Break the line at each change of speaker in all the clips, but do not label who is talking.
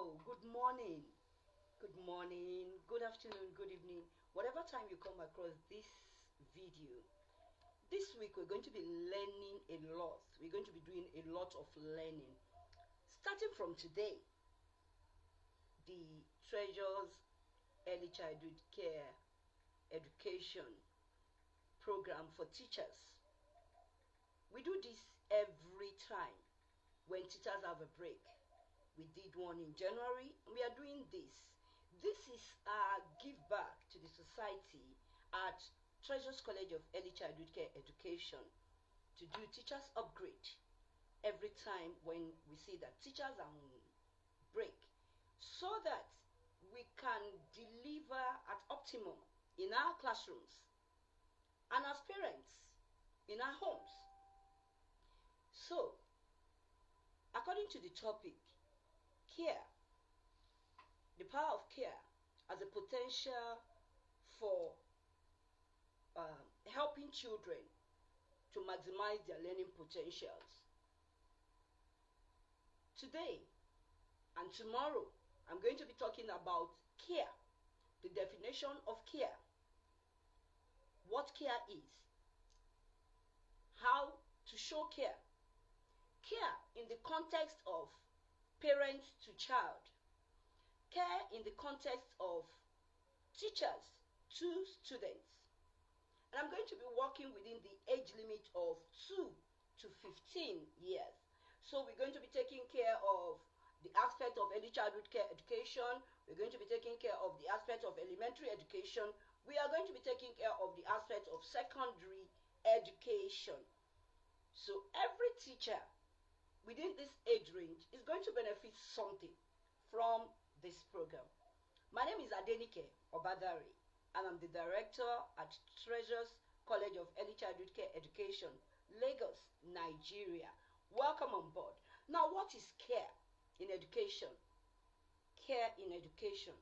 Hello, good morning, good afternoon, good evening, whatever time you come across this video. This week we're going to be learning a lot. We're going to be doing a lot of learning. Starting from today, the Treasures Early Childhood Care Education program for teachers. We do this every time when teachers have a break. We did one in January. We are doing this. This is a give back to the society at Treasures College of Early Childhood Care Education to do teachers upgrade every time when we see that teachers are on break, so that we can deliver at optimum in our classrooms and as parents in our homes. So, according to the topic, care, the power of care as a potential for helping children to maximize their learning potentials. Today and tomorrow, I'm going to be talking about care, the definition of care, what care is, how to show care, care in the context of parent to child, care in the context of teachers to students. And I'm going to be working within the age limit of 2 to 15 years. So we're going to be taking care of the aspect of early childhood care education. We're going to be taking care of the aspect of elementary education. We are going to be taking care of the aspect of secondary education. So every teacher within this age range is going to benefit something from this program. My name is Adenike Obadari, and I'm the director at Treasures College of Early Childhood Care Education, Lagos, Nigeria. Welcome on board. Now, what is care in education? Care in education.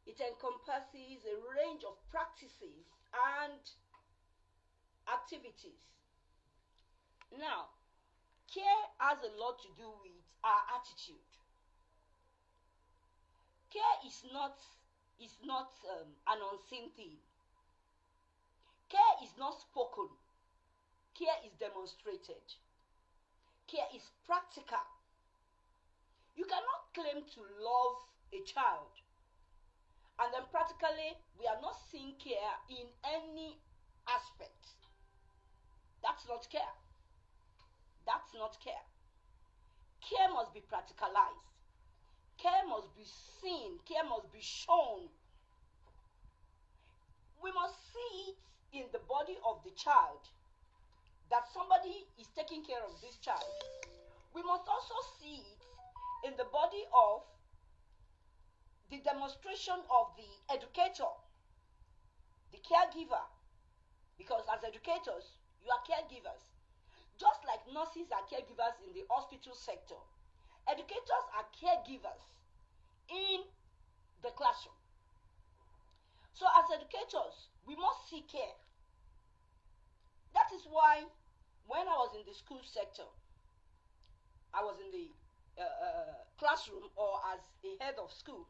It encompasses a range of practices and activities. Now, care has a lot to do with our attitude. Care is not an unseen thing. Care is not spoken. Care is demonstrated. Care is practical. You cannot claim to love a child and then practically we are not seeing care in any aspect. That's not care. That's not care. Care must be practicalized. Care must be seen. Care must be shown. We must see it in the body of the child that somebody is taking care of this child. We must also see it in the body of the demonstration of the educator, the caregiver, because as educators, you are caregivers. Just like nurses are caregivers in the hospital sector, educators are caregivers in the classroom. So as educators, we must see care. That is why when I was in the school sector, I was in the classroom or as a head of school,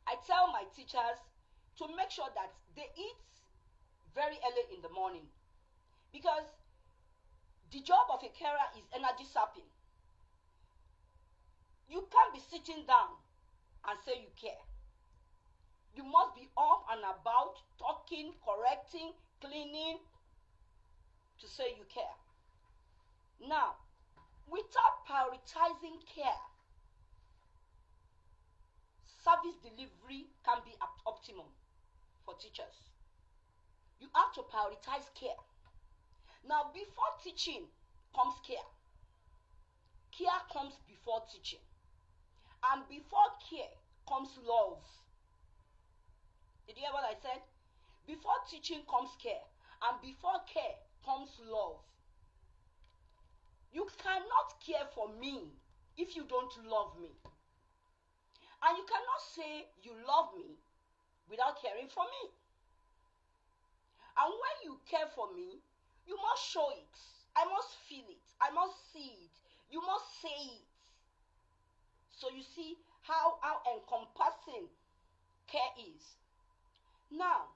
I tell my teachers to make sure that they eat very early in the morning, because the job of a carer is energy sapping. You can't be sitting down and say you care. You must be up and about, talking, correcting, cleaning, to say you care. Now, without prioritizing care, service delivery can be at optimum for teachers. You have to prioritize care. Now, before teaching comes care. Care comes before teaching. And before care comes love. Did you hear what I said? Before teaching comes care. And before care comes love. You cannot care for me if you don't love me. And you cannot say you love me without caring for me. And when you care for me, you must show it. I must feel it. I must see it. You must say it. So you see how encompassing care is. Now,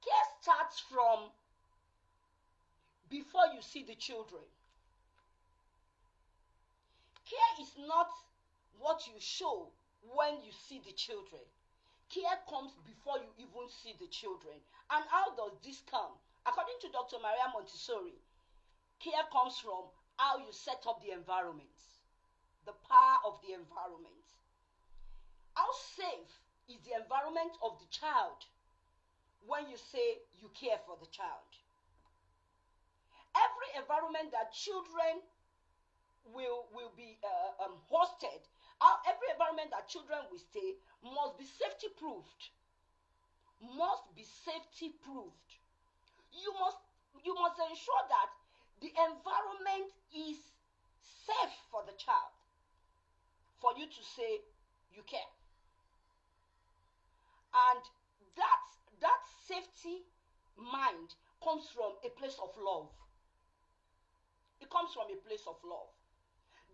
care starts from before you see the children. Care is not what you show when you see the children. Care comes before you even see the children. And how does this come? According to Dr. Maria Montessori, care comes from how you set up the environment, the power of the environment. How safe is the environment of the child when you say you care for the child? Every environment that children will be hosted, every environment that children will stay must be safety proofed. Must be safety proofed. You must ensure that the environment is safe for the child, for you to say you care. And that safety mind comes from a place of love. It comes from a place of love.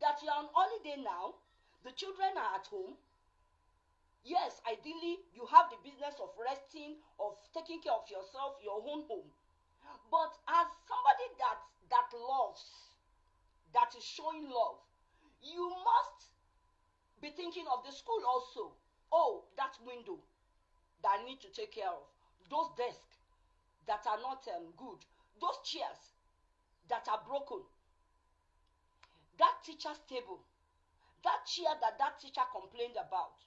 That you're on holiday now, the children are at home. Yes, ideally, you have the business of resting, of taking care of yourself, your own home. But as somebody that loves, that is showing love, you must be thinking of the school also. Oh, that window that I need to take care of. Those desks that are not good. Those chairs that are broken. That teacher's table. That chair that teacher complained about.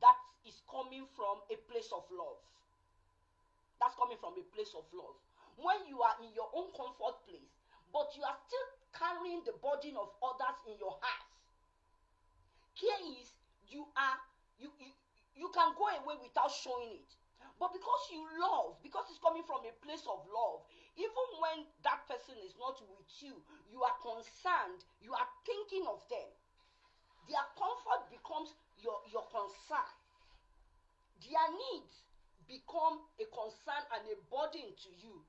That is coming from a place of love. That's coming from a place of love. When you are in your own comfort place, but you are still carrying the burden of others in your heart. Care is you can go away without showing it. But because you love, because it's coming from a place of love, even when that person is not with you, you are concerned, you are thinking of them. Their comfort becomes your concern. Their needs become a concern and a burden to you.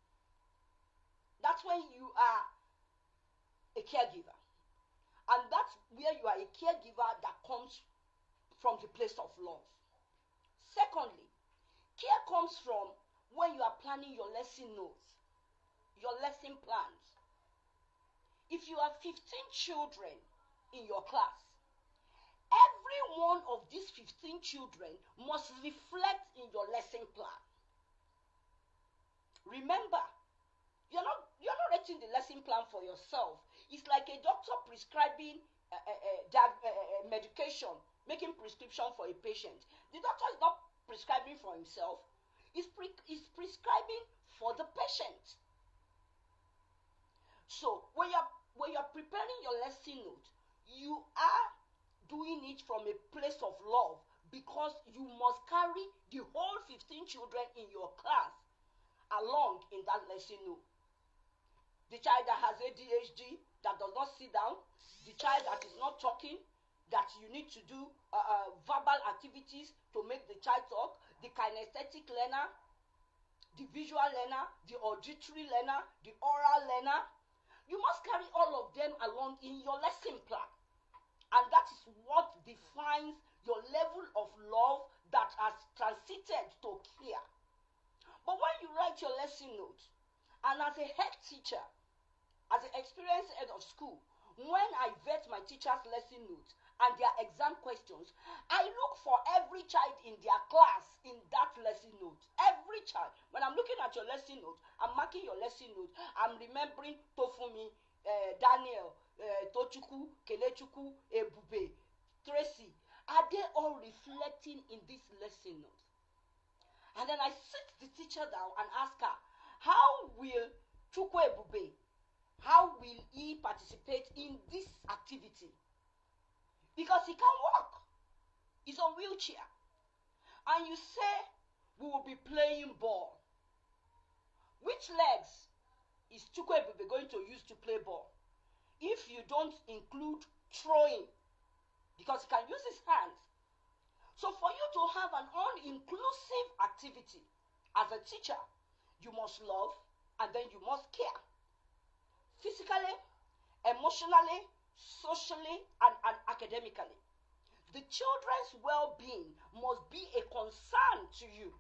That's when you are a caregiver. And that's where you are a caregiver that comes from the place of love. Secondly, care comes from when you are planning your lesson notes, your lesson plans. If you have 15 children in your class, every one of these 15 children must reflect in your lesson plan. Remember, you're not writing the lesson plan for yourself. It's like a doctor prescribing medication, making prescription for a patient. The doctor is not prescribing for himself. He's prescribing for the patient. So when you're preparing your lesson note, you are doing it from a place of love, because you must carry the whole 15 children in your class along in that lesson note. The child that has ADHD, that does not sit down, the child that is not talking, that you need to do verbal activities to make the child talk, the kinesthetic learner, the visual learner, the auditory learner, the oral learner. You must carry all of them along in your lesson plan. And that is what defines your level of love that has transited to care. But when you write your lesson note, and as a head teacher, as an experienced head of school, when I vet my teachers' lesson notes and their exam questions, I look for every child in their class in that lesson note. Every child. When I'm looking at your lesson note, I'm marking your lesson note. I'm remembering Tofumi, Daniel, Tochukwu, Kelechuku, Ebube, Tracy. Are they all reflecting in this lesson note? And then I sit the teacher down and ask her, how will Chukwu Ebube, how will he participate in this activity? Because he can't walk. He's on wheelchair. And you say, we will be playing ball. Which legs is Chukwu Ebube going to use to play ball? If you don't include throwing, because he can use his hands. So for you to have an all-inclusive activity as a teacher, you must love and then you must care. Physically, emotionally, socially, and academically. The children's well-being must be a concern to you.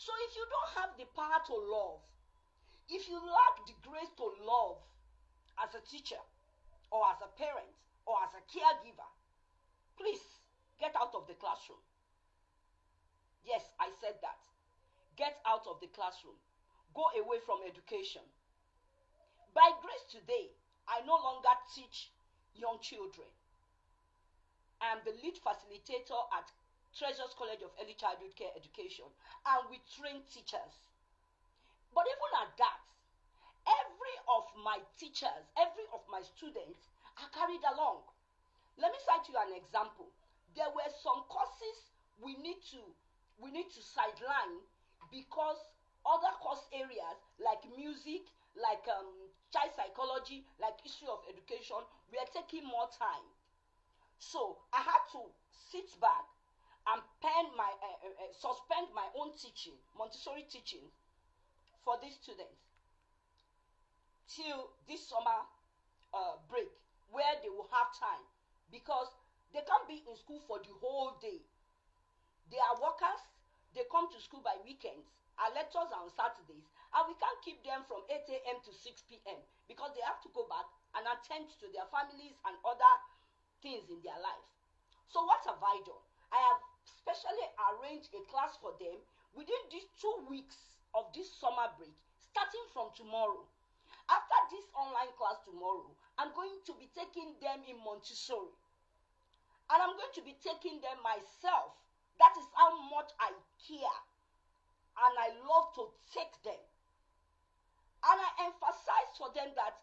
So if you don't have the power to love, if you lack the grace to love as a teacher or as a parent or as a caregiver, please get out of the classroom. Yes, I said that. Get out of the classroom. Go away from education. By grace today, I no longer teach young children. I am the lead facilitator at Treasures College of Early Childhood Care Education, and we train teachers. But even at that, every of my teachers, every of my students are carried along. Let me cite you an example. There were some courses we need to sideline because other course areas like music, like child psychology, like history of education, we are taking more time. So I had to sit back and suspend my own teaching, Montessori teaching, for these students till this summer break, where they will have time, because they can't be in school for the whole day. They are workers. They come to school by weekends. Our lectures are on Saturdays, and we can't keep them from 8 a.m. to 6 p.m. because they have to go back and attend to their families and other things in their life. So what have I done? I have specially arranged a class for them within these 2 weeks of this summer break, starting from tomorrow. After this online class tomorrow, I'm going to be taking them in Montessori, and I'm going to be taking them myself. That is how much I care, and I love to take them. And I emphasize for them that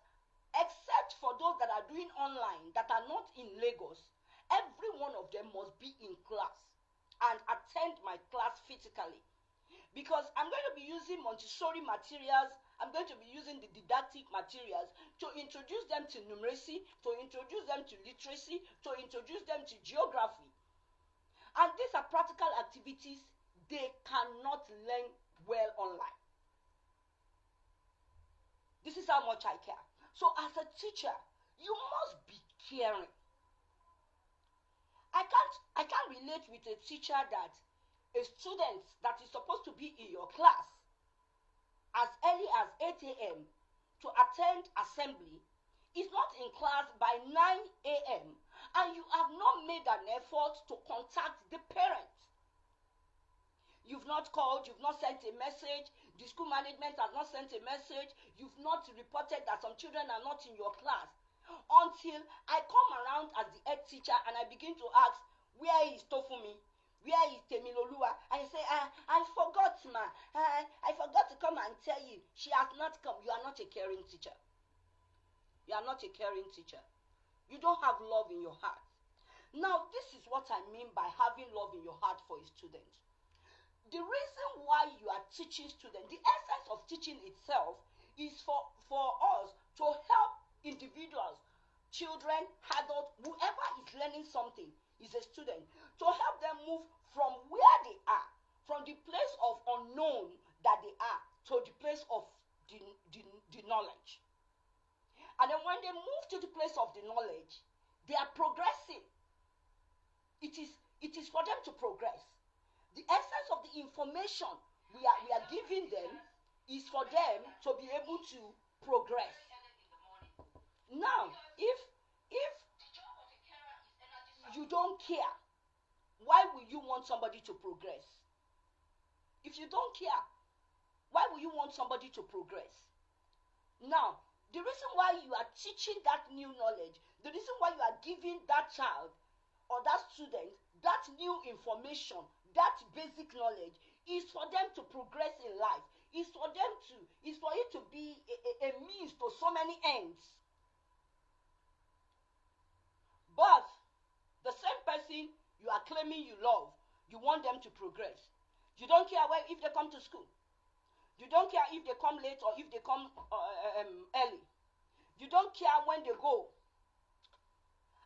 except for those that are doing online, that are not in Lagos, every one of them must be in class and attend my class physically. Because I'm going to be using Montessori materials, I'm going to be using the didactic materials to introduce them to numeracy, to introduce them to literacy, to introduce them to geography. And these are practical activities they cannot learn well online. This is how much I care. So as a teacher, you must be caring. I can't relate with a teacher that a student that is supposed to be in your class as early as 8 a.m. to attend assembly is not in class by 9 a.m. and you have not made an effort to contact the parent. You've not called, you've not sent a message, the school management has not sent a message, you've not reported that some children are not in your class. Until I come around as the head teacher and I begin to ask, where is Tofumi? Where is Temiloluwa? And you say, I forgot, ma. I forgot to come and tell you. She has not come. You are not a caring teacher. You are not a caring teacher. You don't have love in your heart. Now, this is what I mean by having love in your heart for a student. The reason why you are teaching students, the essence of teaching itself is for us to help individuals, children, adults, whoever is learning something is a student, to help them move from where they are, from the place of unknown that they are, to the place of the knowledge. And then when they move to the place of the knowledge, they are progressing. It is for them to progress. The essence of the information we are giving them is for them to be able to progress. Now, if you don't care, why will you want somebody to progress? If you don't care, why will you want somebody to progress? Now, the reason why you are teaching that new knowledge, the reason why you are giving that child or that student that new information, that basic knowledge, is for them to progress in life. Is for it to be a means to so many ends. But the same person you are claiming you love, you want them to progress. You don't care if they come to school. You don't care if they come late or if they come early. You don't care when they go.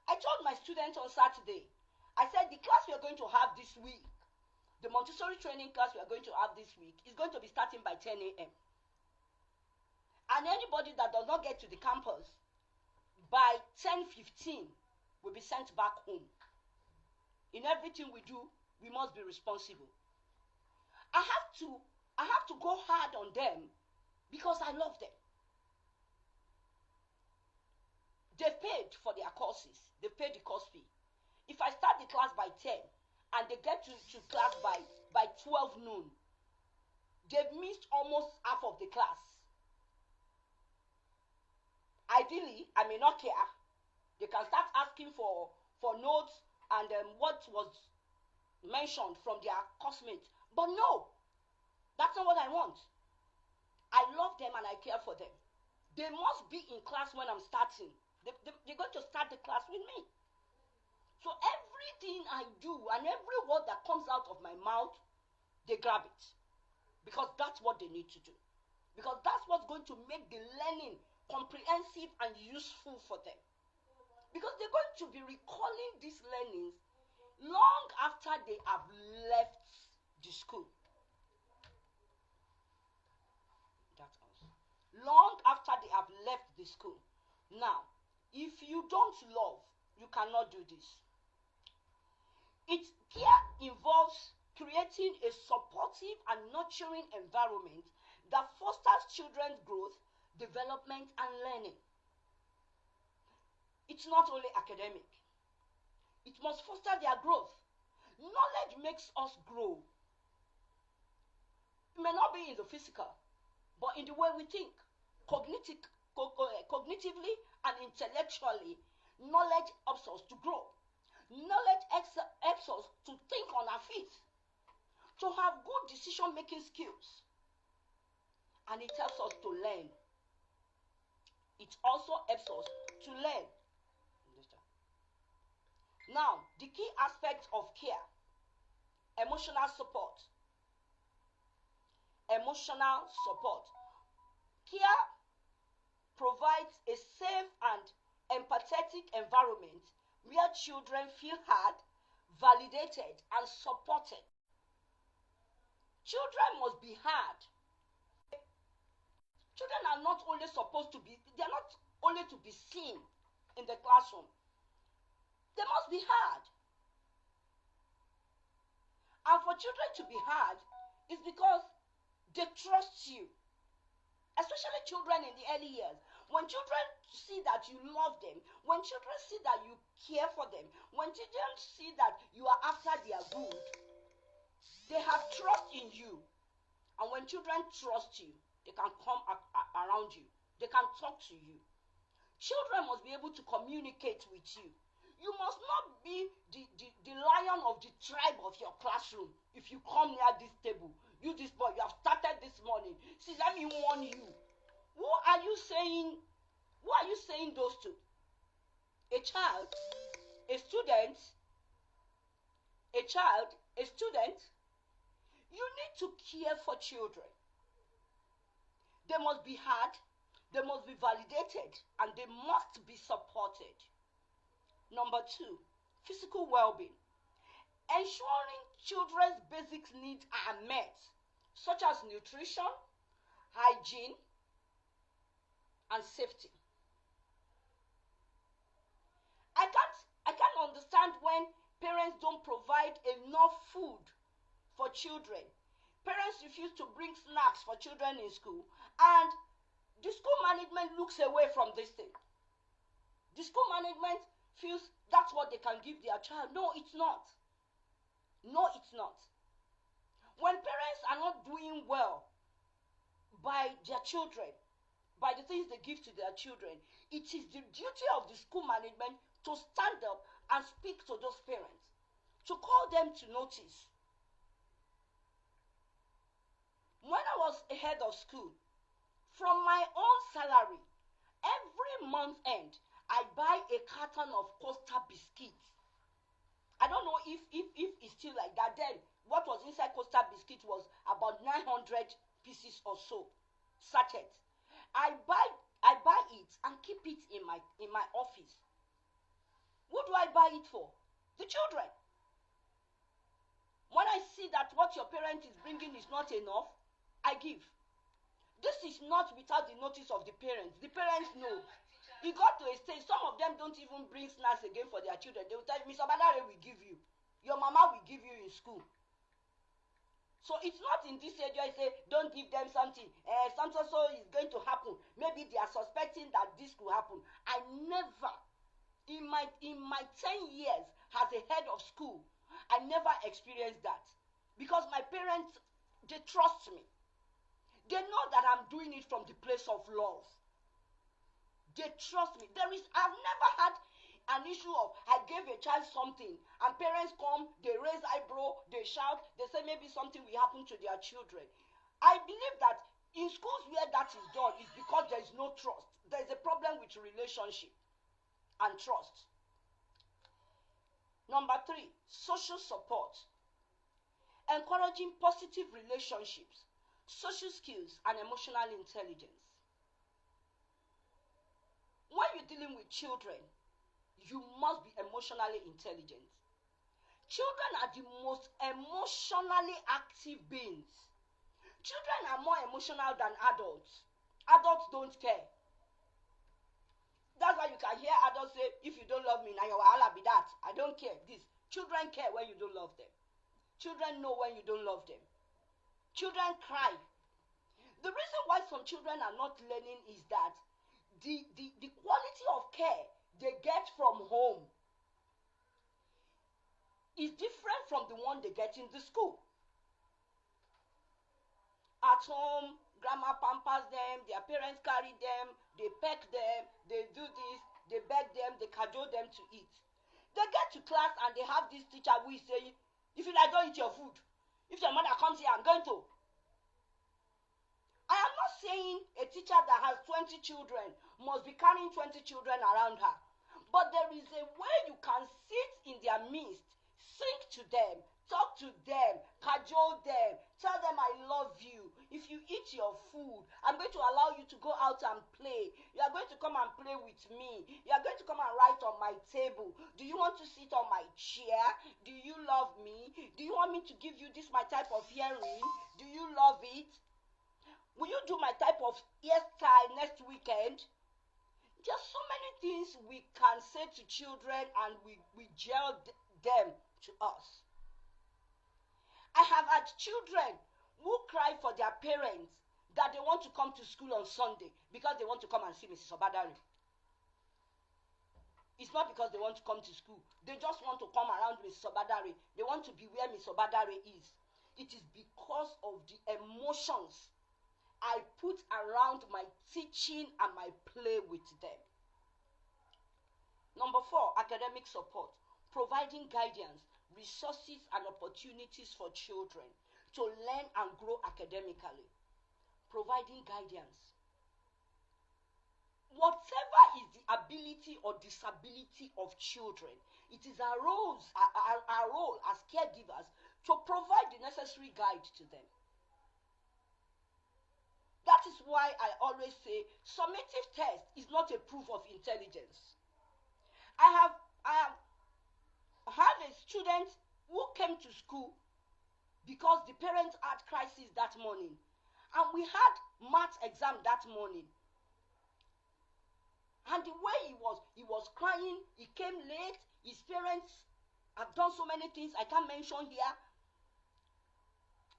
I told my students on Saturday, I said the class we are going to have this week, the Montessori training class we are going to have this week, is going to be starting by 10 a.m. And anybody that does not get to the campus by 10:15 will be sent back home. In everything we do, we must be responsible. I have to go hard on them because I love them. They paid for their courses. They paid the course fee. If I start the class by 10 and they get to class by 12 noon, they've missed almost half of the class. Ideally, I may not care. They can start asking for notes and what was mentioned from their classmates. But no, that's not what I want. I love them and I care for them. They must be in class when I'm starting. They're going to start the class with me. So everything I do and every word that comes out of my mouth, they grab it. Because that's what they need to do. Because that's what's going to make the learning comprehensive and useful for them. Because they're going to be recalling these learnings long after they have left the school. That's awesome. Long after they have left the school. Now, if you don't love, you cannot do this. Care involves creating a supportive and nurturing environment that fosters children's growth, development, and learning. It's not only academic. It must foster their growth. Knowledge makes us grow. It may not be in the physical, but in the way we think. Cognitively and intellectually, knowledge helps us to grow. Knowledge helps us to think on our feet, to have good decision-making skills. And it helps us to learn. It also helps us to learn. Now, the key aspect of care: emotional support. Emotional support. Care provides a safe and empathetic environment where children feel heard, validated, and supported. Children must be heard. Children are not only supposed to be, they're not only to be seen in the classroom. They must be heard. And for children to be heard is because they trust you. Especially children in the early years. When children see that you love them, when children see that you care for them, when children see that you are after their good, they have trust in you. And when children trust you, they can come around you. They can talk to you. Children must be able to communicate with you. You must not be the lion of the tribe of your classroom. If you come near this table, you this boy, you have started this morning. See, let me warn you. Who are you saying those to? A child, a student, a child, a student. You need to care for children. They must be heard, they must be validated, and they must be supported. Number 2, physical well-being. Ensuring children's basic needs are met, such as nutrition, hygiene, and safety. I can't understand when parents don't provide enough food for children. Parents refuse to bring snacks for children in school, and the school management looks away from this thing. The school management feels that's what they can give their child. No, it's not. No, it's not. When parents are not doing well by their children, by the things they give to their children, it is the duty of the school management to stand up and speak to those parents, to call them to notice. When I was a head of school, from my own salary, every month end, I buy a carton of Costa biscuits. I don't know if it's still like that. Then what was inside Costa biscuit was about 900 pieces or so, sachets. I buy it and keep it in my office. What do I buy it for? The children. When I see that what your parent is bringing is not enough, I give. This is not without the notice of the parents. The parents know. It got to a stage, some of them don't even bring snacks again for their children. They will tell you, Mr. Badare will give you. your mama will give you in school. So it's not in this age where I say, don't give them something. Something so is going to happen. Maybe they are suspecting that this could happen. I never, in my 10 years as a head of school, I never experienced that. Because my parents, they trust me. They know that I'm doing it from the place of love. They trust me. I've never had an issue of I gave a child something and parents come, they raise eyebrow, they shout, they say maybe something will happen to their children. I believe that in schools where that is done is because there is no trust. There is a problem with relationship and trust. Number 3, social support. Encouraging positive relationships, social skills, and emotional intelligence. When you're dealing with children, you must be emotionally intelligent. Children are the most emotionally active beings. Children are more emotional than adults. Adults don't care. That's why you can hear adults say, if you don't love me, now your wahala be that. I don't care. This. Children care when you don't love them. Children know when you don't love them. Children cry. The reason why some children are not learning is that the quality of care they get from home is different from the one they get in the school. At home, grandma pampers them, their parents carry them, they peck them, they do this, they beg them, they cajole them to eat. They get to class and they have this teacher who is saying, if you like, don't eat your food. If your mother comes here, I'm going to. I am not saying a teacher that has 20 children must be carrying 20 children around her. But there is a way you can sit in their midst, sing to them, talk to them, cajole them, tell them I love you. If you eat your food, I'm going to allow you to go out and play. You are going to come and play with me. You are going to come and write on my table. Do you want to sit on my chair? Do you love me? Do you want me to give you this my type of earring? Do you love it? Will you do my type of hairstyle next weekend? There are so many things we can say to children and we gel them to us. I have had children who cry for their parents that they want to come to school on Sunday because they want to come and see Mrs. Obadari. It's not because they want to come to school. They just want to come around Mrs. Obadari. They want to be where Mrs. Obadari is. It is because of the emotions I put around my teaching and my play with them. Number 4, academic support. Providing guidance, resources, and opportunities for children to learn and grow academically. Providing guidance. Whatever is the ability or disability of children, it is our role as caregivers to provide the necessary guide to them. That is why I always say summative test is not a proof of intelligence. I have had a student who came to school because the parents had crisis that morning, and we had math exam that morning. And the way he was crying, he came late, his parents have done so many things I can't mention here.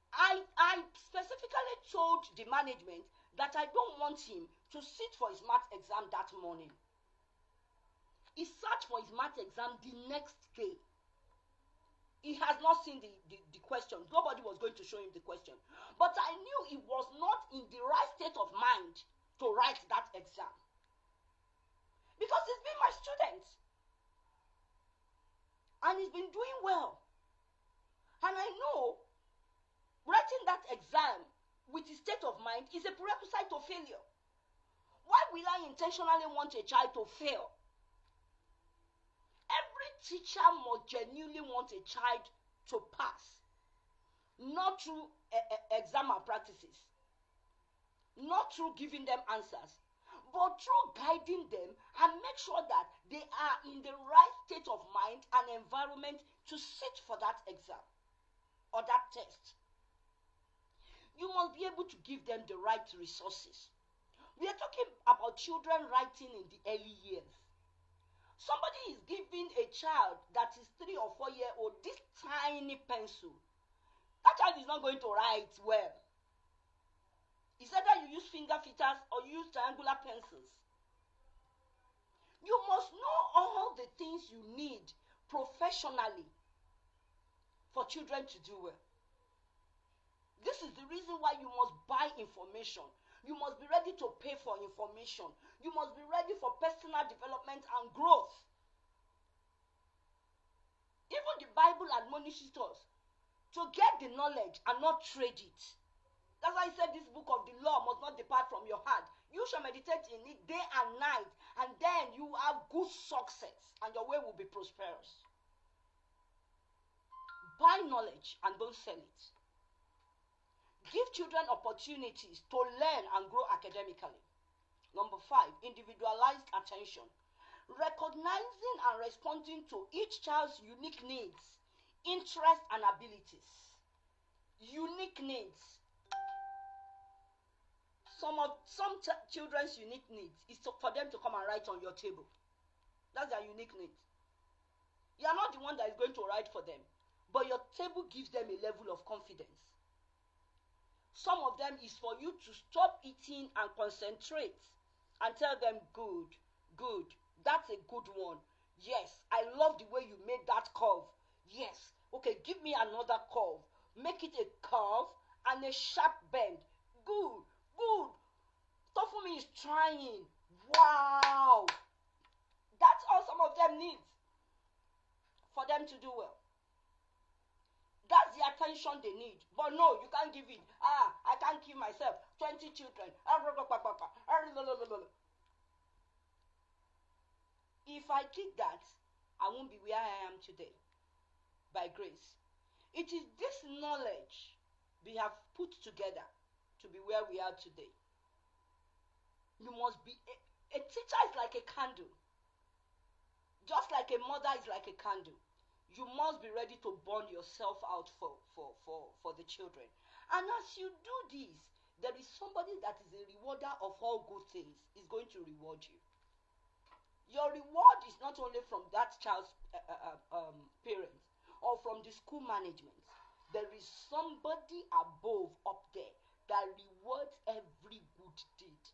I specifically told the management that I don't want him to sit for his math exam that morning. He sat for his math exam the next day. He has not seen the question. Nobody was going to show him the question. But I knew he was not in the right state of mind to write that exam. Because he's been my student. And he's been doing well. And I know writing that exam with his state of mind is a prerequisite to failure. Why will I intentionally want a child to fail? Every teacher must genuinely want a child to pass. Not through exam practices. Not through giving them answers. But through guiding them and make sure that they are in the right state of mind and environment to sit for that exam or that test. You must be able to give them the right resources. We are talking about children writing in the early years. Somebody is giving a child that is 3 or 4 years old this tiny pencil. That child is not going to write well. It's either you use finger fitters or you use triangular pencils. You must know all the things you need professionally for children to do well. This is the reason why you must buy information. You must be ready to pay for information. You must be ready for personal development and growth. Even the Bible admonishes us to get the knowledge and not trade it. That's why I said this book of the law must not depart from your heart. You shall meditate in it day and night, and then you have good success, and your way will be prosperous. Buy knowledge and don't sell it. Give children opportunities to learn and grow academically. Number 5, individualized attention. Recognizing and responding to each child's unique needs, interests, and abilities. Unique needs. Some children's unique needs is for them to come and write on your table. That's their unique needs. You are not the one that is going to write for them, but your table gives them a level of confidence. Some of them is for you to stop eating and concentrate and tell them, good, that's a good one. Yes, I love the way you made that curve. Yes, okay, give me another curve. Make it a curve and a sharp bend. Good. Tofumi is trying. Wow. That's all some of them need for them to do well. That's the attention they need. But no, you can't give it. I can't kill myself. 20 children. If I did that, I won't be where I am today. By grace. It is this knowledge we have put together to be where we are today. You must be, a teacher is like a candle. Just like a mother is like a candle. You must be ready to burn yourself out for the children. And as you do this, there is somebody that is a rewarder of all good things. Is going to reward you. Your reward is not only from that child's parents or from the school management. There is somebody above up there that rewards every good deed.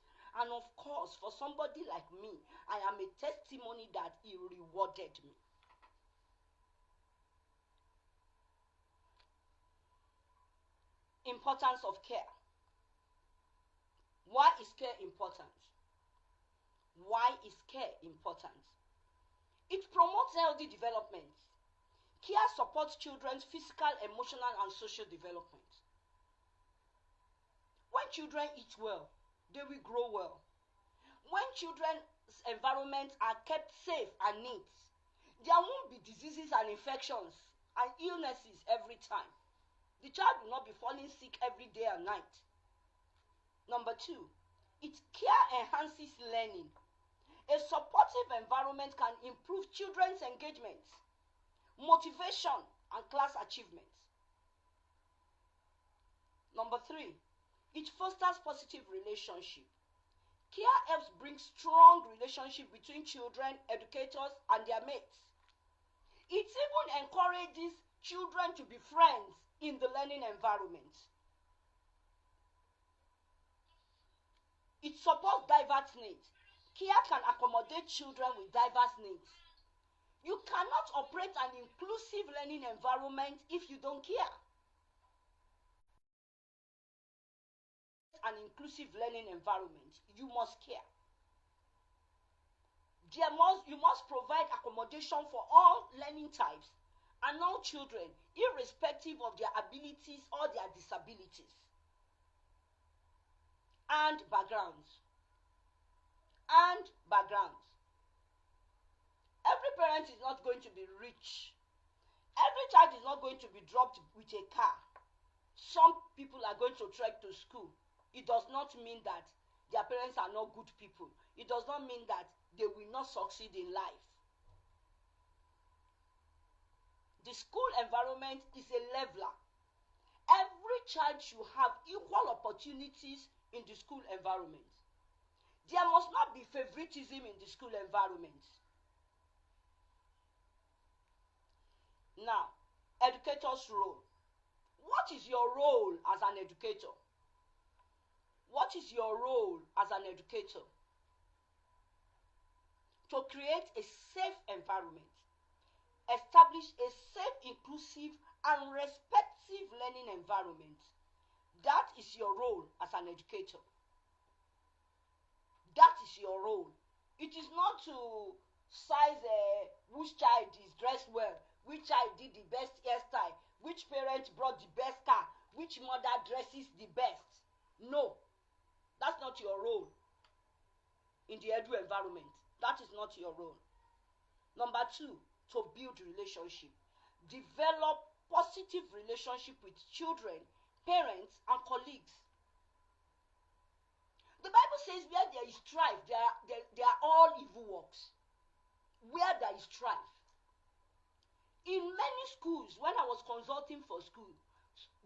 And of course, for somebody like me, I am a testimony that he rewarded me. Importance of care. Why is care important? Why is care important? It promotes healthy development. Care supports children's physical, emotional, and social development. When children eat well, they will grow well. When children's environments are kept safe and neat, there won't be diseases and infections and illnesses every time. The child will not be falling sick every day and night. Number 2, its care enhances learning. A supportive environment can improve children's engagement, motivation, and class achievements. Number 3, it fosters positive relationship. Care helps bring strong relationship between children, educators, and their mates. It even encourages children to be friends in the learning environment. It supports diverse needs. Care can accommodate children with diverse needs. You cannot operate an inclusive learning environment if you don't care. An inclusive learning environment, you must care. You must provide accommodation for all learning types and all children, irrespective of their abilities or their disabilities and backgrounds. Every parent is not going to be rich. Every child is not going to be dropped with a car. Some people are going to trek to school. It does not mean that their parents are not good people. It does not mean that they will not succeed in life. The school environment is a leveler. Every child should have equal opportunities in the school environment. There must not be favoritism in the school environment. Now, educator's role. What is your role as an educator? What is your role as an educator? To create a safe environment, establish a safe, inclusive, and respectful learning environment. That is your role as an educator. That is your role. It is not to size which child is dressed well, which child did the best hairstyle, which parent brought the best car, which mother dresses the best. No, that's not your role in the edu environment. That is not your role. Number 2, to build relationship. Develop positive relationship with children, parents, and colleagues. The Bible says where there is strife, they are all evil works. Where there is strife. In many schools, when I was consulting for school,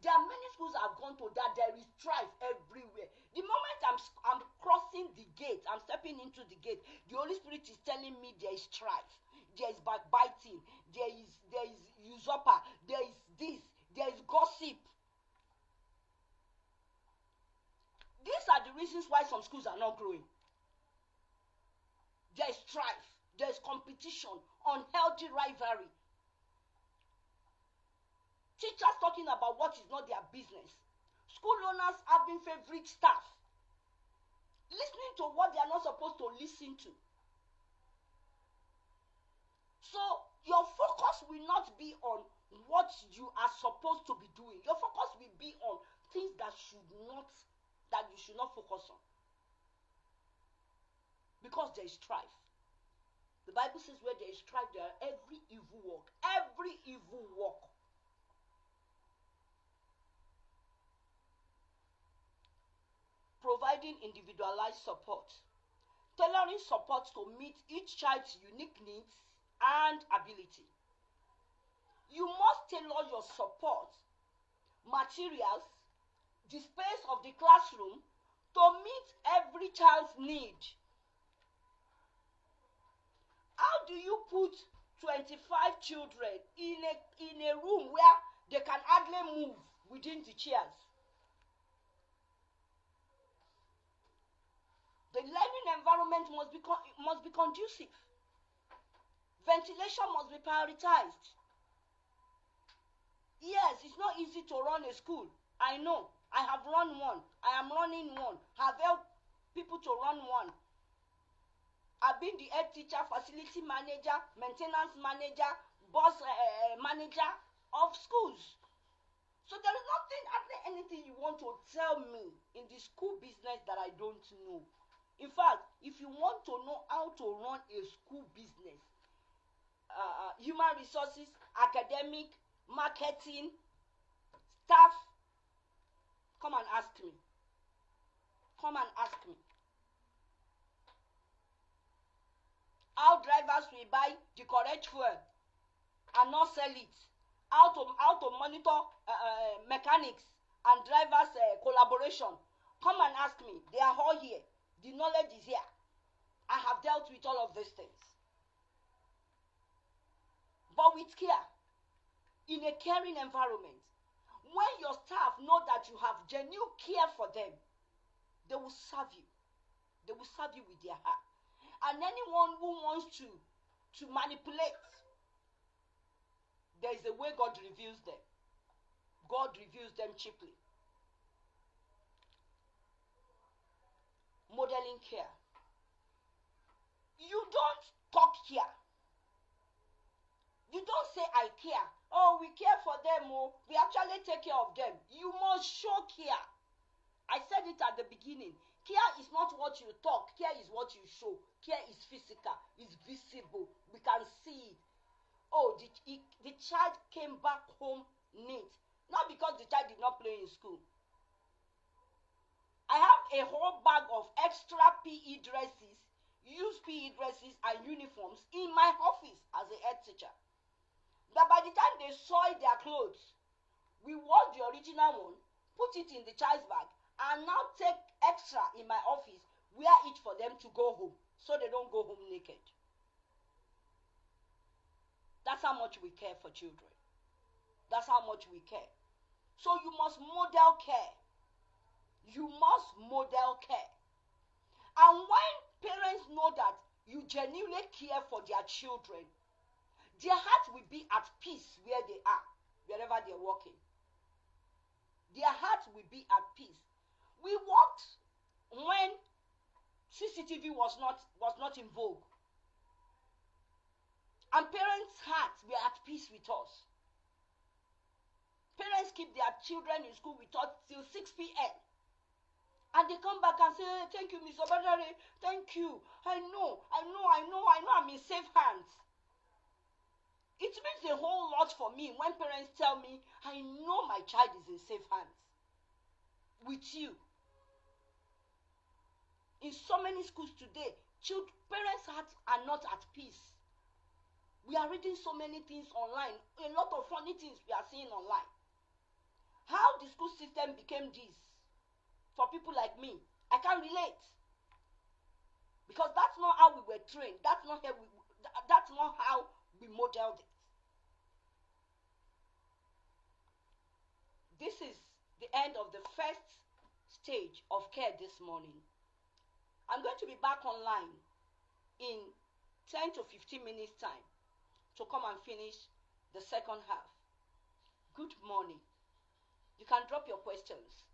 there are many schools I've gone to that there is strife everywhere. The moment I'm crossing the gate, I'm stepping into the gate, the Holy Spirit is telling me there is strife, there is backbiting, there is usurper, there is this, there is gossip. These are the reasons why some schools are not growing. There is strife, there is competition, unhealthy rivalry. Teachers talking about what is not their business. School owners having favorite staff. Listening to what they are not supposed to listen to. So your focus will not be on what you are supposed to be doing. Your focus will be on things that you should not focus on. Because there is strife. The Bible says where there is strife, there are every evil work. Every evil work. Providing individualized support. Tailoring support to meet each child's unique needs and ability. You must tailor your support, materials, the space of the classroom to meet every child's need. How do you put 25 children in a room where they can hardly move within the chairs? The learning environment must be conducive. Ventilation must be prioritized. Yes, it's not easy to run a school. I know. I have run one. I am running one. I have helped people to run one. I've been the head teacher, facility manager, maintenance manager, bus manager of schools. So there is hardly anything you want to tell me in the school business that I don't know. In fact, if you want to know how to run a school business, human resources, academic, marketing, staff, come and ask me. Come and ask me. How drivers will buy the correct fuel and not sell it. How to monitor mechanics and drivers' collaboration. Come and ask me. They are all here. The knowledge is here. I have dealt with all of these things. But with care, in a caring environment, when your staff know that you have genuine care for them, they will serve you. They will serve you with their heart. And anyone who wants to manipulate, there is a way God reveals them. God reveals them cheaply. Modeling care. You don't talk care. You don't say I care. Oh, we care for them. Oh, we actually take care of them. You must show care. I said it at the beginning. Care is not what you talk. Care is what you show. Care is physical. It's visible. We can see it. Oh, the child came back home neat. Not because the child did not play in school. I have a whole bag of extra PE dresses, used PE dresses and uniforms in my office as a head teacher. That by the time they soil their clothes, we wash the original one, put it in the child's bag, and now take extra in my office, wear it for them to go home, so they don't go home naked. That's how much we care for children. That's how much we care. So you must model care. You must model care. And when parents know that you genuinely care for their children, their heart will be at peace where they are, wherever they're working. Their heart will be at peace. We worked when CCTV was not in vogue. And parents' hearts were at peace with us. Parents keep their children in school with us till 6 p.m. And they come back and say, hey, thank you, Mr. Badare, thank you. I know I'm in safe hands. It means a whole lot for me when parents tell me, I know my child is in safe hands with you. In so many schools today, parents' hearts are not at peace. We are reading so many things online, a lot of funny things we are seeing online. How the school system became this, for people like me, I can't relate. Because that's not how we were trained. That's not how we modeled it. This is the end of the first stage of care this morning. I'm going to be back online in 10 to 15 minutes time to come and finish the second half. Good morning. You can drop your questions.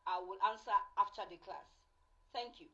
I will answer after the class. Thank you.